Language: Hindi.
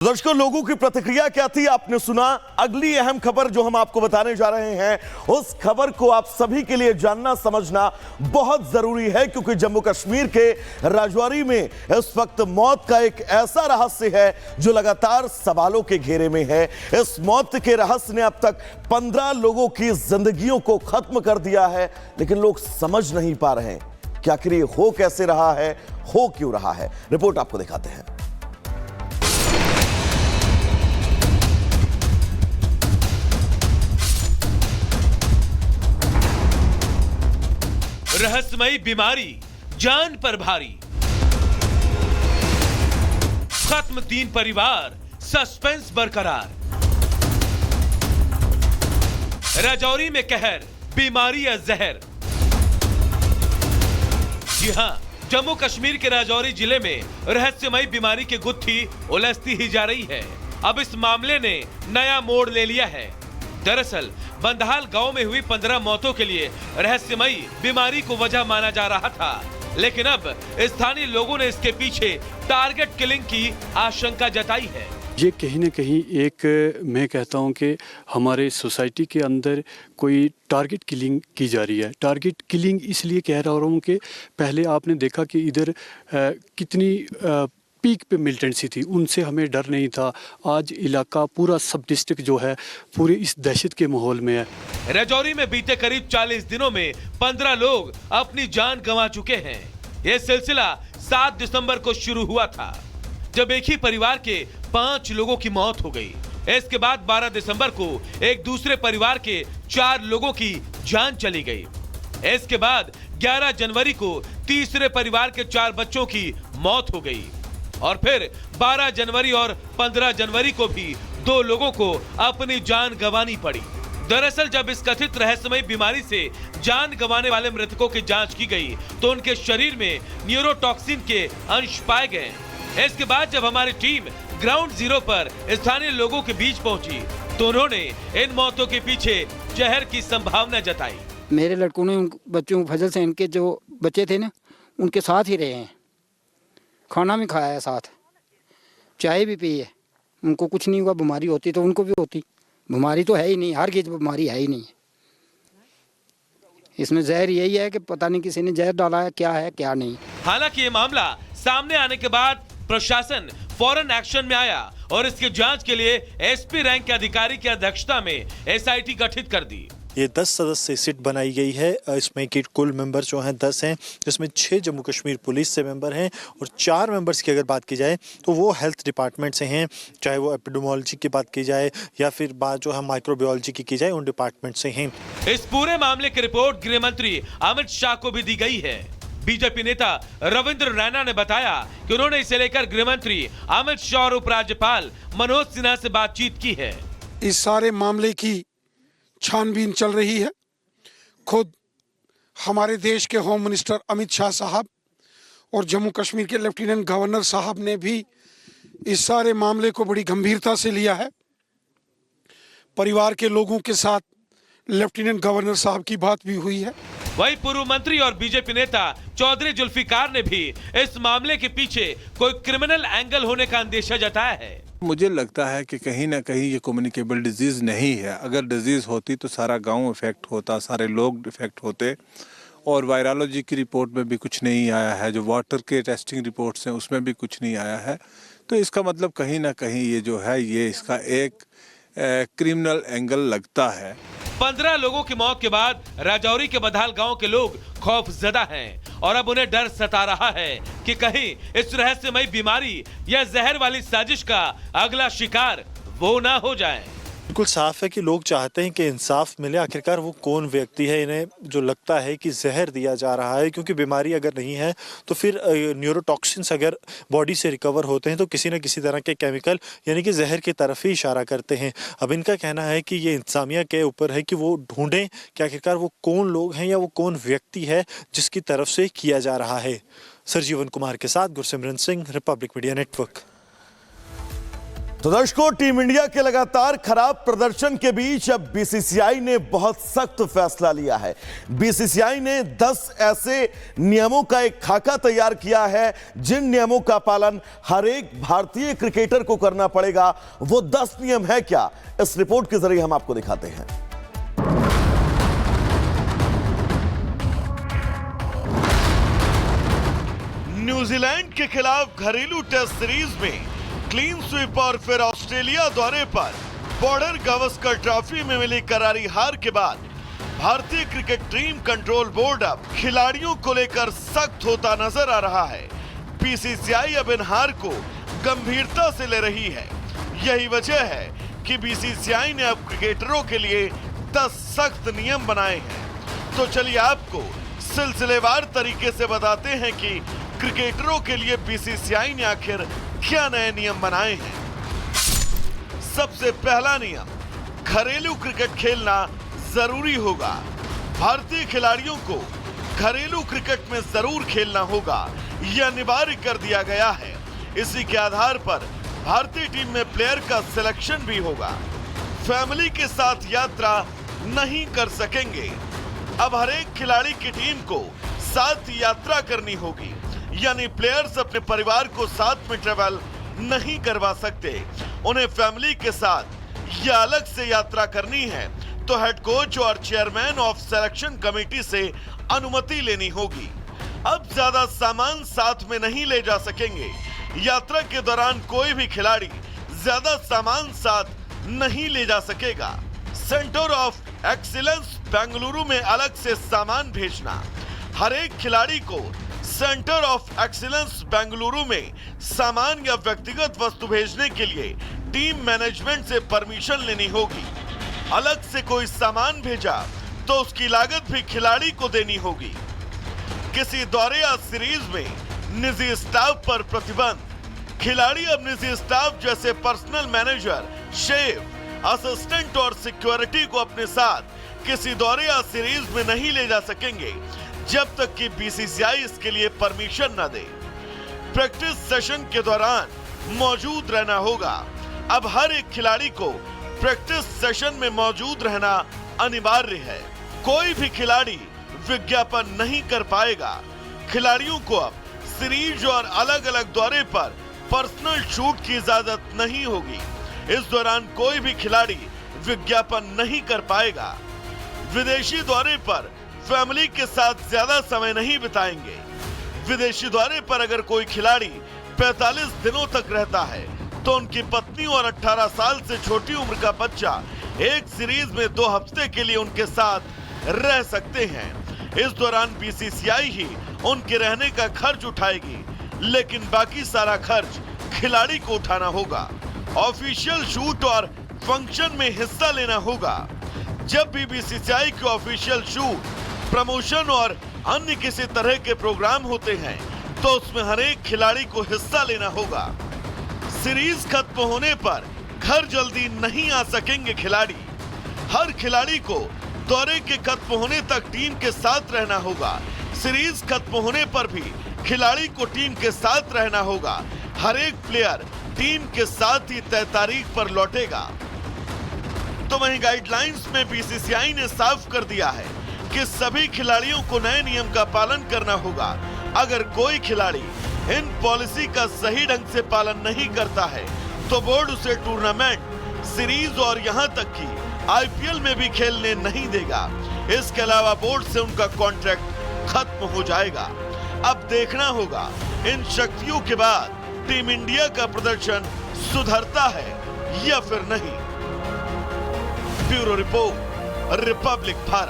दर्शकों, लोगों की प्रतिक्रिया क्या थी आपने सुना। अगली अहम खबर जो हम आपको बताने जा रहे हैं, उस खबर को आप सभी के लिए जानना समझना बहुत जरूरी है, क्योंकि जम्मू कश्मीर के राजौरी में इस वक्त मौत का एक ऐसा रहस्य है जो लगातार सवालों के घेरे में है। इस मौत के रहस्य ने अब तक 15 लोगों की जिंदगियों को खत्म कर दिया है, लेकिन लोग समझ नहीं पा रहे हैं कि आखिर ये हो कैसे रहा है, हो क्यों रहा है। रिपोर्ट आपको दिखाते हैं। रहस्यमयी बीमारी, जान पर भारी, खत्म 3 परिवार, सस्पेंस बरकरार। राजौरी में कहर, बीमारी या जहर। जी हां, जम्मू कश्मीर के राजौरी जिले में रहस्यमयी बीमारी की गुत्थी उलझती ही जा रही है। अब इस मामले ने नया मोड़ ले लिया है। दरअसल बंदहाल गांव में हुई 15 मौतों के लिए रहस्यमयी बीमारी को वजह माना जा रहा था, लेकिन अब स्थानीय लोगों ने इसके पीछे टारगेट किलिंग की आशंका जताई है। ये कहीं न कहीं एक, मैं कहता हूँ कि हमारे सोसाइटी के अंदर कोई टारगेट किलिंग की जा रही है। टारगेट किलिंग इसलिए कह रहा हूँ कि पहले आपने देखा कि इधर कितनी पीक पे मिलिटेंसी थी, उनसे हमें डर नहीं था। आज इलाका पूरा सब डिस्ट्रिक्ट जो है पूरे इस दहशत के माहौल में है। राजौरी में बीते करीब 40 दिनों में 15 लोग अपनी जान गंवा चुके हैं। यह सिलसिला 7 दिसंबर को शुरू हुआ था, जब एक ही परिवार के 5 लोगों की मौत हो गई। इसके बाद 12 दिसंबर को एक दूसरे परिवार के 4 लोगों की जान चली गई। इसके बाद 11 जनवरी को तीसरे परिवार के 4 बच्चों की मौत हो गई, और फिर 12 जनवरी और 15 जनवरी को भी 2 लोगों को अपनी जान गंवानी पड़ी। दरअसल जब इस कथित रहस्यमयी बीमारी से जान गंवाने वाले मृतकों की जांच की गई तो उनके शरीर में न्यूरोटॉक्सिन के अंश पाए गए। इसके बाद जब हमारी टीम ग्राउंड जीरो पर स्थानीय लोगों के बीच पहुंची तो उन्होंने इन मौतों के पीछे जहर की संभावना जताई। मेरे लड़कों ने उन बच्चों को फजल से, इनके जो बच्चे थे ना, उनके साथ ही रहे हैं, खाना भी खाया है, साथ चाय भी पी है। उनको कुछ नहीं हुआ। बीमारी होती तो उनको भी होती। बीमारी तो है ही नहीं, हर चीज बीमारी है ही नहीं। इसमें जहर यही है कि पता नहीं किसी ने जहर डाला है, क्या है क्या नहीं। हालांकि ये मामला सामने आने के बाद प्रशासन फौरन एक्शन में आया और इसकी जांच के लिए एसपी रैंक के अधिकारी की अध्यक्षता में एसआईटी गठित कर दी। ये 10 सदस्य सीट बनाई गई है। इसमें की कुल मेंबर जो हैं 10 हैं, जिसमें 6 जम्मू कश्मीर पुलिस से मेंबर हैं और 4 मेंबर्स की अगर बात की जाए तो वो हेल्थ डिपार्टमेंट से हैं, चाहे वो एपिडेमोलॉजी की बात की जाए या फिर बात जो है माइक्रोबायोलॉजी की जाए, उन डिपार्टमेंट से हैं। इस पूरे मामले की रिपोर्ट गृह मंत्री अमित शाह को भी दी गई है। बीजेपी नेता रविंद्र रैना ने बताया कि उन्होंने इसे लेकर गृह मंत्री अमित शाह और उपराज्यपाल मनोज सिन्हा से बातचीत की है। इस सारे मामले की छानबीन चल रही है। खुद हमारे देश के होम मिनिस्टर अमित शाह साहब और जम्मू कश्मीर के लेफ्टिनेंट गवर्नर साहब ने भी इस सारे मामले को बड़ी गंभीरता से लिया है। परिवार के लोगों के साथ लेफ्टिनेंट गवर्नर साहब की बात भी हुई है। वही पूर्व मंत्री और बीजेपी नेता चौधरी जुल्फिकार ने भी इस मामले के पीछे कोई क्रिमिनल एंगल होने का अंदेशा जताया है। मुझे लगता है कि कहीं ना कहीं ये कम्युनिकेबल डिजीज नहीं है। अगर डिजीज होती तो सारा गांव इफेक्ट होता, सारे लोग इफेक्ट होते। और वायरोलॉजी की रिपोर्ट में भी कुछ नहीं आया है, जो वाटर के टेस्टिंग रिपोर्ट्स हैं उसमें भी कुछ नहीं आया है। तो इसका मतलब कहीं ना कहीं ये जो है ये इसका एक क्रिमिनल एंगल लगता है। 15 लोगों की मौत के बाद राजौरी के बंदहाल गांव के लोग खौफजदा हैं और अब उन्हें डर सता रहा है कि कहीं इस रहस्यमयी बीमारी या जहर वाली साजिश का अगला शिकार वो ना हो जाए। बिल्कुल साफ है कि लोग चाहते हैं कि इंसाफ मिले। आखिरकार वो कौन व्यक्ति है, इन्हें जो लगता है कि जहर दिया जा रहा है, क्योंकि बीमारी अगर नहीं है तो फिर न्यूरोटॉक्सिन्स अगर बॉडी से रिकवर होते हैं तो किसी न किसी तरह के केमिकल यानी कि जहर की तरफ ही इशारा करते हैं। अब इनका कहना है कि ये इंतजामिया के ऊपर है कि वो ढूंढें कि आखिरकार वो कौन लोग हैं या वो कौन व्यक्ति है जिसकी तरफ से किया जा रहा है। सरजीवन कुमार के साथ Gursimran Singh, Republic media network. तो दर्शकों, टीम इंडिया के लगातार खराब प्रदर्शन के बीच अब बीसीसीआई ने बहुत सख्त फैसला लिया है। बीसीसीआई ने 10 ऐसे नियमों का एक खाका तैयार किया है जिन नियमों का पालन हर एक भारतीय क्रिकेटर को करना पड़ेगा। वो 10 नियम है क्या, इस रिपोर्ट के जरिए हम आपको दिखाते हैं। न्यूजीलैंड के खिलाफ घरेलू टेस्ट सीरीज में क्लीन स्वीप और फिर ऑस्ट्रेलिया दौरे पर बॉर्डर गावस्कर ट्रॉफी में मिली करारी हार के बाद भारतीय क्रिकेट टीम कंट्रोल बोर्ड अब खिलाड़ियों को लेकर सख्त होता नजर आ रहा है। बीसीसीआई अब इन हार को गंभीरता से ले रही है। यही वजह है कि बीसीसीआई ने अब क्रिकेटरों के लिए 10 सख्त नियम बनाए हैं। तो चलिए आपको सिलसिलेवार तरीके से बताते हैं कि क्रिकेटरों के लिए बीसीसीआई ने आखिर क्या नए नियम बनाए हैं। सबसे पहला नियम, घरेलू क्रिकेट खेलना जरूरी होगा। भारतीय खिलाड़ियों को घरेलू क्रिकेट में जरूर खेलना होगा, यह अनिवार्य कर दिया गया है। इसी के आधार पर भारतीय टीम में प्लेयर का सिलेक्शन भी होगा। फैमिली के साथ यात्रा नहीं कर सकेंगे। अब हर एक खिलाड़ी की टीम को साथ यात्रा करनी होगी, यानी प्लेयर्स अपने परिवार को साथ में ट्रेवल नहीं करवा सकते। उन्हें फैमिली के साथ या अलग से यात्रा करनी है तो हेड कोच और चेयरमैन ऑफ सिलेक्शन कमेटी से अनुमति लेनी होगी। अब ज्यादा सामान साथ में नहीं ले जा सकेंगे। यात्रा के दौरान कोई भी खिलाड़ी ज्यादा सामान साथ नहीं ले जा सकेगा। सेंटर ऑफ एक्सीलेंस बेंगलुरु में अलग से सामान भेजना। हर एक खिलाड़ी को सेंटर ऑफ एक्सीलेंस बेंगलुरु में सामान या व्यक्तिगत वस्तु भेजने के लिए टीम मैनेजमेंट से परमिशन लेनी होगी। अलग से कोई सामान भेजा तो उसकी लागत भी खिलाड़ी को देनी होगी। किसी दौरे या सीरीज में निजी स्टाफ पर प्रतिबंध। खिलाड़ी अब निजी स्टाफ जैसे पर्सनल मैनेजर, शेफ, असिस्टेंट और सिक्योरिटी को अपने साथ किसी दौरे या सीरीज में नहीं ले जा सकेंगे जब तक कि बीसीसीआई इसके लिए परमिशन न दे। प्रैक्टिस सेशन के दौरान मौजूद रहना होगा। अब हर एक खिलाड़ी को प्रैक्टिस सेशन में मौजूद रहना अनिवार्य है। कोई भी खिलाड़ी विज्ञापन नहीं कर पाएगा। खिलाड़ियों को अब सीरीज और अलग अलग दौरे पर पर्सनल शूट की इजाजत नहीं होगी। इस दौरान कोई भी खिलाड़ी विज्ञापन नहीं कर पाएगा। विदेशी दौरे पर फैमिली के साथ ज्यादा समय नहीं बिताएंगे। विदेशी दौरे पर अगर कोई खिलाड़ी 45 दिनों तक रहता है तो उनकी पत्नी और 18 साल से छोटी उम्र का बच्चा एक सीरीज में 2 हफ्ते के लिए उनके साथ रह सकते हैं। इस दौरान बीसीसीआई ही उनके रहने का खर्च उठाएगी, लेकिन बाकी सारा खर्च खिलाड़ी को उठाना होगा। ऑफिशियल शूट और फंक्शन में हिस्सा लेना होगा। जब भी बीसीसीआई के ऑफिशियल शूट, प्रमोशन और अन्य किसी तरह के प्रोग्राम होते हैं तो उसमें हर एक खिलाड़ी को हिस्सा लेना होगा। सीरीज खत्म होने पर घर जल्दी नहीं आ सकेंगे खिलाड़ी। हर खिलाड़ी को दौरे के खत्म होने तक टीम के साथ रहना होगा। सीरीज खत्म होने पर भी खिलाड़ी को टीम के साथ रहना होगा। हर एक प्लेयर टीम के साथ ही तय तारीख पर लौटेगा। तो वहीं गाइडलाइंस में बीसीसीआई ने साफ कर दिया है कि सभी खिलाड़ियों को नए नियम का पालन करना होगा। अगर कोई खिलाड़ी इन पॉलिसी का सही ढंग से पालन नहीं करता है तो बोर्ड उसे टूर्नामेंट, सीरीज और यहां तक कि आईपीएल में भी खेलने नहीं देगा। इसके अलावा बोर्ड से उनका कॉन्ट्रैक्ट खत्म हो जाएगा। अब देखना होगा इन शक्तियों के बाद टीम इंडिया का प्रदर्शन सुधरता है या फिर नहीं। Bureau report, Republic Bharat.